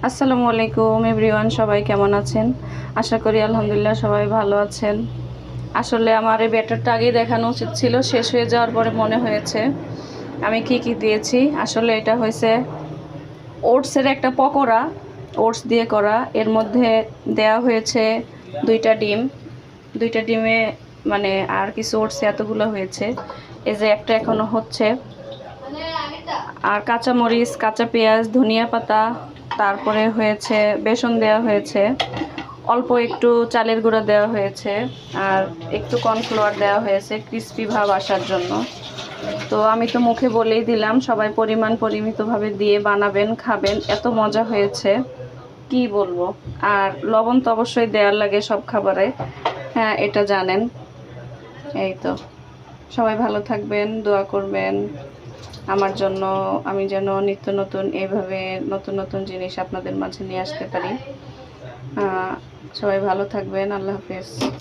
আসসালামু আলাইকুম এভরিওয়ান, সবাই কেমন আছেন? আশা করি আলহামদুলিল্লাহ সবাই ভালো আছেন। আসলে আমার এই ব্যাটারটা আগেই দেখানো উচিত ছিল, শেষ হয়ে যাওয়ার পরে মনে হয়েছে আমি কি দিয়েছি। আসলে এটা হয়েছে ওটসের একটা পকোড়া, ওটস দিয়ে করা। এর মধ্যে দেয়া হয়েছে দুইটা ডিমে মানে আর কিছু ওটস, এতগুলো হয়েছে। এই যে একটা এখনো হচ্ছে। আর কাঁচামরিচ, কাঁচা পেঁয়াজ, ধনিয়া পাতা, তারপরে হয়েছে বেসন দেওয়া হয়েছে, অল্প একটু চালের গুঁড়া দেওয়া হয়েছে, আর একটু কর্নফ্লাওয়ার দেওয়া হয়েছে ক্রিস্পি ভাব আসার জন্য। তো আমি তো মুখে বলেই দিলাম, সবাই পরিমিতভাবে দিয়ে বানাবেন, খাবেন, এত মজা হয়েছে কি বলবো। আর লবণ তো অবশ্যই দেওয়ার লাগে সব খাবারে, হ্যাঁ এটা জানেন। এই তো, সবাই ভালো থাকবেন, দোয়া করবেন আমার জন্য, আমি যেন নিত্য নতুন এইভাবে নতুন নতুন জিনিস আপনাদের মাঝে নিয়ে আসতে পারি। সবাই ভালো থাকবেন, আল্লাহ হাফেজ।